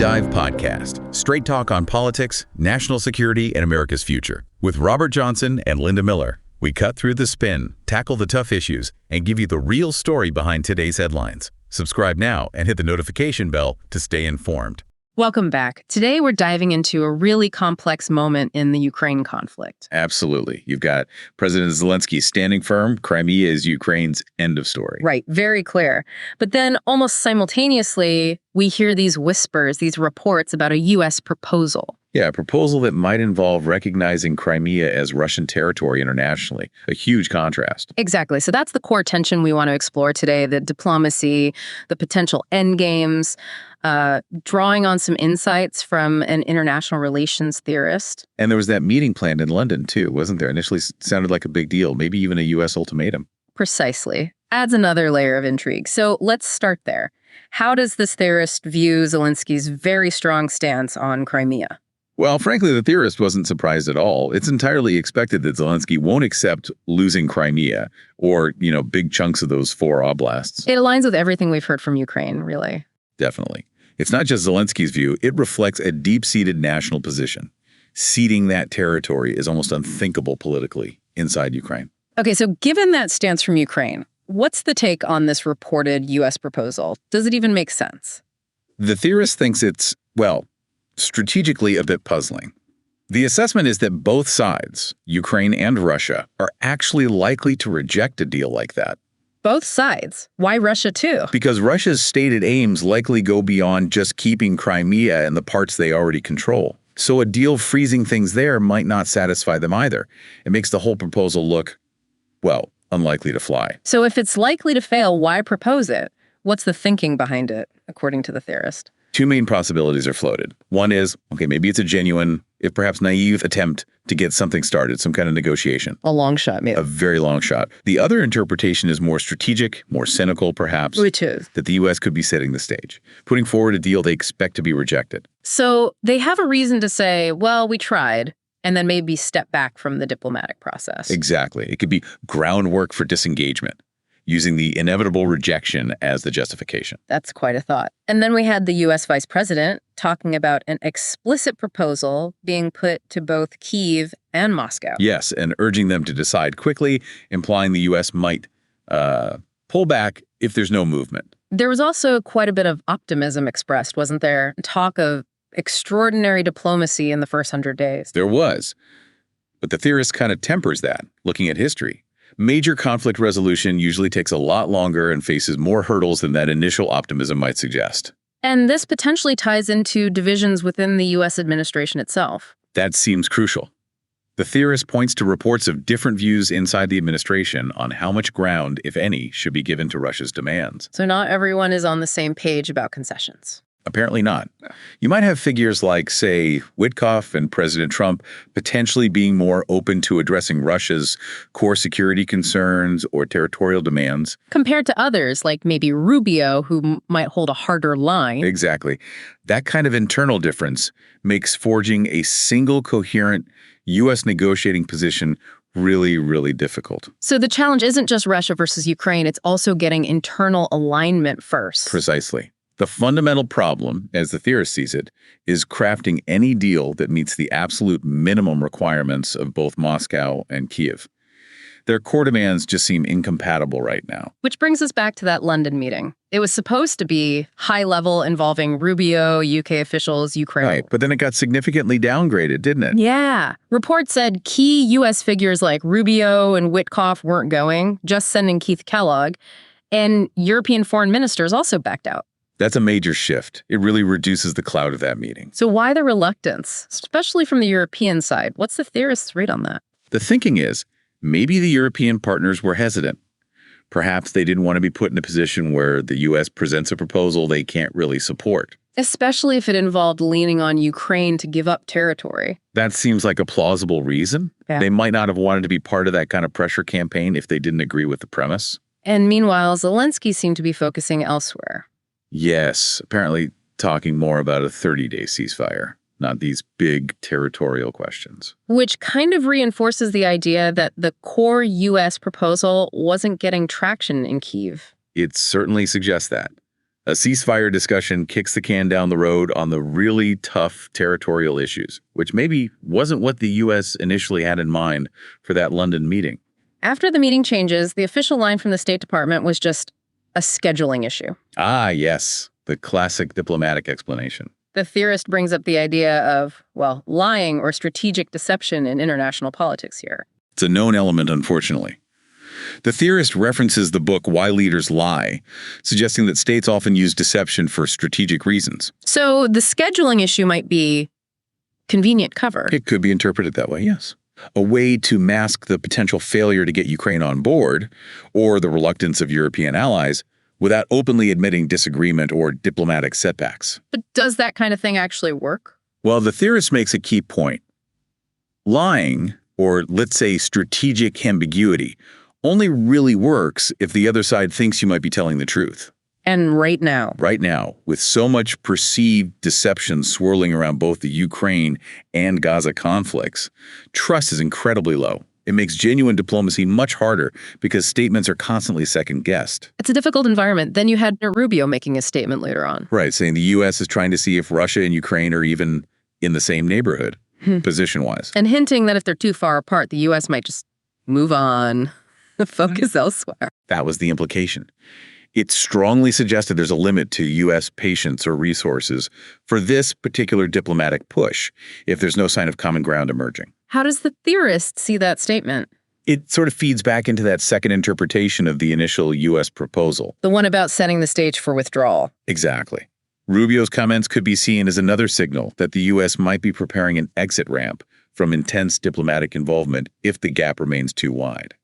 Dive Podcast, straight talk on politics, national security, and America's future. With Robert Johnson and Linda Miller, we cut through the spin, tackle the tough issues, and give you the real story behind today's headlines. Subscribe now and hit the notification bell to stay informed. Welcome back. Today, we're diving into a really complex moment in the Ukraine conflict. Absolutely. You've got President Zelensky standing firm. Crimea is Ukraine's end of story. Right. Very clear. But then almost simultaneously, we hear these whispers, these reports about a U.S. proposal. Yeah, a proposal that might involve recognizing Crimea as Russian territory internationally. A huge contrast. Exactly. So that's the core tension we want to explore today, the diplomacy, the potential endgames, drawing on some insights from an international relations theorist. And there was that meeting planned in London, too, wasn't there? Initially sounded like a big deal, maybe even a U.S. ultimatum. Precisely. Adds another layer of intrigue. So let's start there. How does this theorist view Zelensky's very strong stance on Crimea? Well, frankly, the theorist wasn't surprised at all. It's entirely expected that Zelensky won't accept losing Crimea or, big chunks of those 4 oblasts. It aligns with everything we've heard from Ukraine, really. Definitely. It's not just Zelensky's view. It reflects a deep-seated national position. Ceding that territory is almost unthinkable politically inside Ukraine. Okay, so given that stance from Ukraine, what's the take on this reported U.S. proposal? Does it even make sense? The theorist thinks it's, strategically a bit puzzling. The assessment is that both sides, Ukraine and Russia, are actually likely to reject a deal like that. Both sides? Why Russia too? Because Russia's stated aims likely go beyond just keeping Crimea and the parts they already control. So a deal freezing things there might not satisfy them either. It makes the whole proposal look, unlikely to fly. So if it's likely to fail, why propose it? What's the thinking behind it, according to the theorist? 2 main possibilities are floated. One is, maybe it's a genuine, if perhaps naive attempt to get something started, some kind of negotiation. A long shot, maybe. A very long shot. The other interpretation is more strategic, more cynical, perhaps. Which is? That the U.S. could be setting the stage, putting forward a deal they expect to be rejected. So they have a reason to say, we tried, and then maybe step back from the diplomatic process. Exactly. It could be groundwork for disengagement, using the inevitable rejection as the justification. That's quite a thought. And then we had the U.S. vice president talking about an explicit proposal being put to both Kyiv and Moscow. Yes, and urging them to decide quickly, implying the U.S. might pull back if there's no movement. There was also quite a bit of optimism expressed, wasn't there? Talk of extraordinary diplomacy in the first 100 days. There was. But the theorist kind of tempers that, looking at history. Major conflict resolution usually takes a lot longer and faces more hurdles than that initial optimism might suggest. And this potentially ties into divisions within the U.S. administration itself. That seems crucial. The theorist points to reports of different views inside the administration on how much ground, if any, should be given to Russia's demands. So not everyone is on the same page about concessions. Apparently not. You might have figures like, say, Witkoff and President Trump potentially being more open to addressing Russia's core security concerns or territorial demands. Compared to others, like maybe Rubio, who might hold a harder line. Exactly. That kind of internal difference makes forging a single coherent U.S. negotiating position really, really difficult. So the challenge isn't just Russia versus Ukraine, it's also getting internal alignment first. Precisely. The fundamental problem, as the theorist sees it, is crafting any deal that meets the absolute minimum requirements of both Moscow and Kyiv. Their core demands just seem incompatible right now. Which brings us back to that London meeting. It was supposed to be high level involving Rubio, UK officials, Ukraine. Right, but then it got significantly downgraded, didn't it? Yeah. Reports said key US figures like Rubio and Witkoff weren't going, just sending Keith Kellogg, and European foreign ministers also backed out. That's a major shift. It really reduces the clout of that meeting. So why the reluctance, especially from the European side? What's the theorist's read on that? The thinking is, maybe the European partners were hesitant. Perhaps they didn't want to be put in a position where the U.S. presents a proposal they can't really support. Especially if it involved leaning on Ukraine to give up territory. That seems like a plausible reason. Yeah. They might not have wanted to be part of that kind of pressure campaign if they didn't agree with the premise. And meanwhile, Zelensky seemed to be focusing elsewhere. Yes, apparently talking more about a 30-day ceasefire, not these big territorial questions. Which kind of reinforces the idea that the core U.S. proposal wasn't getting traction in Kyiv. It certainly suggests that. A ceasefire discussion kicks the can down the road on the really tough territorial issues, which maybe wasn't what the U.S. initially had in mind for that London meeting. After the meeting changes, the official line from the State Department was just a scheduling issue. Ah, yes, the classic diplomatic explanation. The theorist brings up the idea of, well, lying or strategic deception in international politics here. It's a known element, unfortunately. The theorist references the book Why Leaders Lie, suggesting that states often use deception for strategic reasons. So the scheduling issue might be convenient cover. It could be interpreted that way, yes. A way to mask the potential failure to get Ukraine on board, or the reluctance of European allies, without openly admitting disagreement or diplomatic setbacks. But does that kind of thing actually work? Well, the theorist makes a key point. Lying, or let's say strategic ambiguity, only really works if the other side thinks you might be telling the truth. And right now, With so much perceived deception swirling around both the Ukraine and Gaza conflicts, trust is incredibly low. It makes genuine diplomacy much harder because statements are constantly second-guessed. it's a difficult environment. Then you had Rubio making a statement later on. Right, saying the U.S. is trying to see if Russia and Ukraine are even in the same neighborhood, position-wise. And hinting that if they're too far apart, the U.S. might just move on, focus elsewhere. That was the implication. It strongly suggested there's a limit to U.S. patience or resources for this particular diplomatic push if there's no sign of common ground emerging. How does the theorist see that statement? It sort of feeds back into that second interpretation of the initial U.S. proposal. The one about setting the stage for withdrawal. Exactly. Rubio's comments could be seen as another signal that the U.S. might be preparing an exit ramp from intense diplomatic involvement if the gap remains too wide.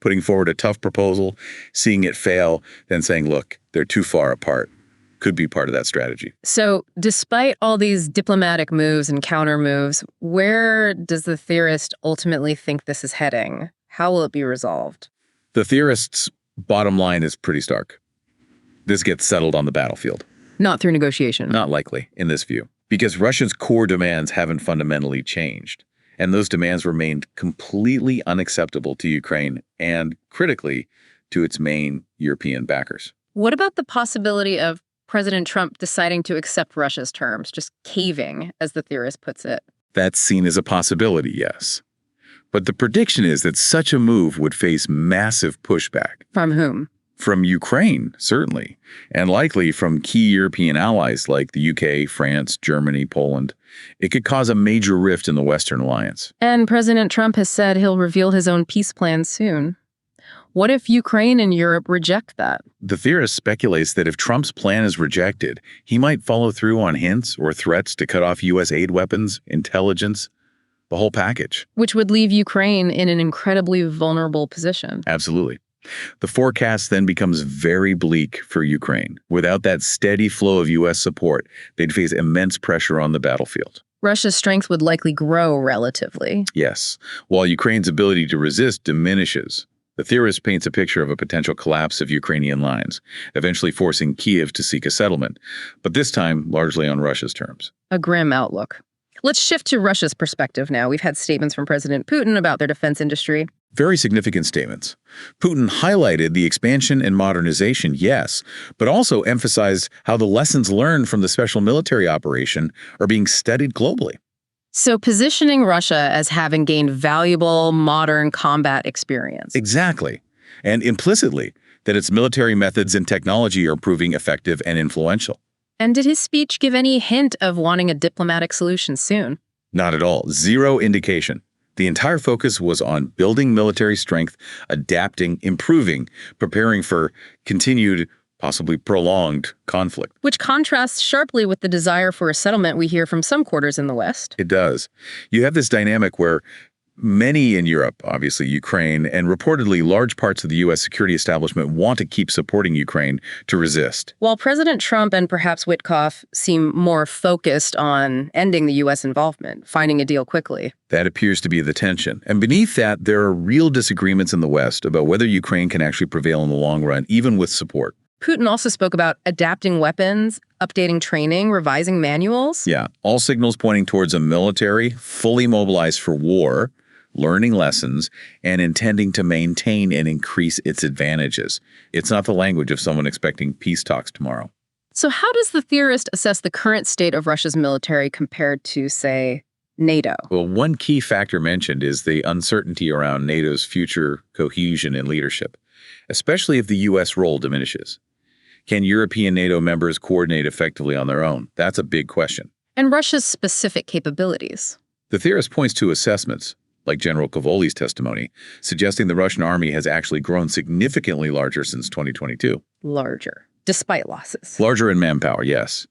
Putting forward a tough proposal, seeing it fail, then saying, look, they're too far apart, could be part of that strategy. So despite all these diplomatic moves and counter moves, where does the theorist ultimately think this is heading? How will it be resolved? The theorist's bottom line is pretty stark. This gets settled on the battlefield. Not through negotiation. Not likely, in this view, because Russia's core demands haven't fundamentally changed. And those demands remained completely unacceptable to Ukraine and, critically, to its main European backers. What about the possibility of President Trump deciding to accept Russia's terms, just caving, as the theorist puts it? That's seen as a possibility, yes. But the prediction is that such a move would face massive pushback. From whom? From Ukraine, certainly, and likely from key European allies like the UK, France, Germany, Poland. It could cause a major rift in the Western alliance. And President Trump has said he'll reveal his own peace plan soon. What if Ukraine and Europe reject that? The theorist speculates that if Trump's plan is rejected, he might follow through on hints or threats to cut off U.S. aid weapons, intelligence, the whole package. Which would leave Ukraine in an incredibly vulnerable position. Absolutely. The forecast then becomes very bleak for Ukraine. Without that steady flow of U.S. support, they'd face immense pressure on the battlefield. Russia's strength would likely grow relatively. Yes, while Ukraine's ability to resist diminishes. The theorist paints a picture of a potential collapse of Ukrainian lines, eventually forcing Kyiv to seek a settlement, but this time largely on Russia's terms. A grim outlook. Let's shift to Russia's perspective now. We've had statements from President Putin about their defense industry. Very significant statements. Putin highlighted the expansion and modernization, yes, but also emphasized how the lessons learned from the special military operation are being studied globally. So positioning Russia as having gained valuable modern combat experience. Exactly. And implicitly, that its military methods and technology are proving effective and influential. And did his speech give any hint of wanting a diplomatic solution soon? Not at all. Zero indication. The entire focus was on building military strength, adapting, improving, preparing for continued, possibly prolonged conflict. Which contrasts sharply with the desire for a settlement we hear from some quarters in the West. It does. You have this dynamic where many in Europe, obviously Ukraine, and reportedly large parts of the U.S. security establishment want to keep supporting Ukraine to resist. While President Trump and perhaps Witkoff seem more focused on ending the U.S. involvement, finding a deal quickly. That appears to be the tension. And beneath that, there are real disagreements in the West about whether Ukraine can actually prevail in the long run, even with support. Putin also spoke about adapting weapons, updating training, revising manuals. Yeah, all signals pointing towards a military fully mobilized for war, learning lessons, and intending to maintain and increase its advantages. It's not the language of someone expecting peace talks tomorrow. So how does the theorist assess the current state of Russia's military compared to, say, NATO? Well, one key factor mentioned is the uncertainty around NATO's future cohesion and leadership, especially if the U.S. role diminishes. Can European NATO members coordinate effectively on their own? That's a big question. And Russia's specific capabilities. The theorist points to assessments, like General Cavoli's testimony, suggesting the Russian army has actually grown significantly larger since 2022. Larger, despite losses. Larger in manpower, yes.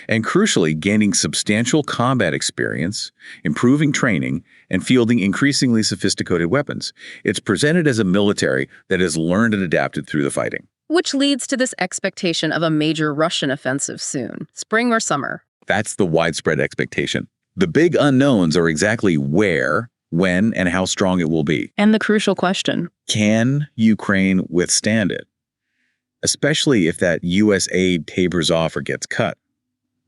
And crucially, gaining substantial combat experience, improving training, and fielding increasingly sophisticated weapons. It's presented as a military that has learned and adapted through the fighting. Which leads to this expectation of a major Russian offensive soon, spring or summer. That's the widespread expectation. The big unknowns are exactly where, when, and how strong it will be. And the crucial question: can Ukraine withstand it? Especially if that U.S. aid tapers off or gets cut.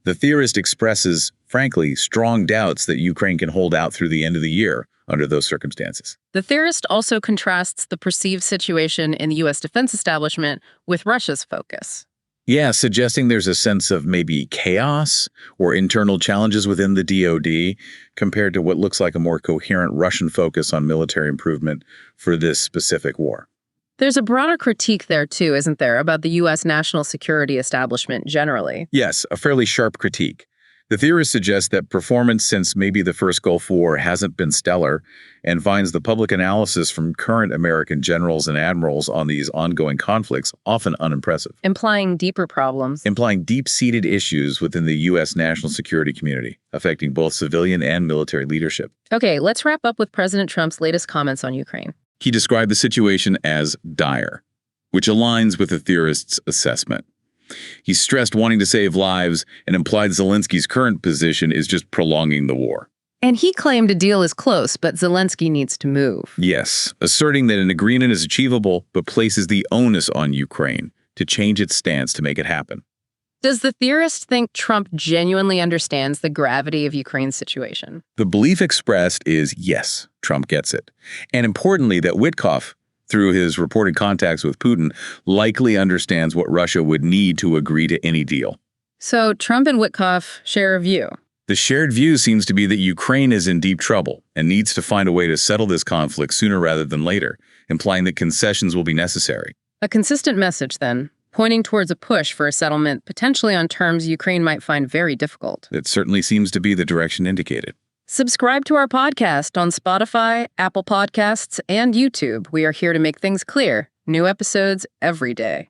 The theorist expresses, frankly, strong doubts that Ukraine can hold out through the end of the year under those circumstances. The theorist also contrasts the perceived situation in the U.S. defense establishment with Russia's focus. Yeah, suggesting there's a sense of maybe chaos or internal challenges within the DoD compared to what looks like a more coherent Russian focus on military improvement for this specific war. There's a broader critique there, too, isn't there, about the U.S. national security establishment generally? Yes, a fairly sharp critique. The theorist suggests that performance since maybe the first Gulf War hasn't been stellar and finds the public analysis from current American generals and admirals on these ongoing conflicts often unimpressive. Implying deeper problems. Implying deep-seated issues within the U.S. national security community, affecting both civilian and military leadership. Okay, let's wrap up with President Trump's latest comments on Ukraine. He described the situation as dire, which aligns with the theorist's assessment. He stressed wanting to save lives and implied Zelensky's current position is just prolonging the war. And he claimed a deal is close, but Zelensky needs to move. Yes, asserting that an agreement is achievable, but places the onus on Ukraine to change its stance to make it happen. Does the theorist think Trump genuinely understands the gravity of Ukraine's situation? The belief expressed is yes, Trump gets it. And importantly, that Witkoff, through his reported contacts with Putin, likely understands what Russia would need to agree to any deal. So Trump and Witkoff share a view. The shared view seems to be that Ukraine is in deep trouble and needs to find a way to settle this conflict sooner rather than later, implying that concessions will be necessary. A consistent message, then, pointing towards a push for a settlement potentially on terms Ukraine might find very difficult. It certainly seems to be the direction indicated. Subscribe to our podcast on Spotify, Apple Podcasts, and YouTube. We are here to make things clear. New episodes every day.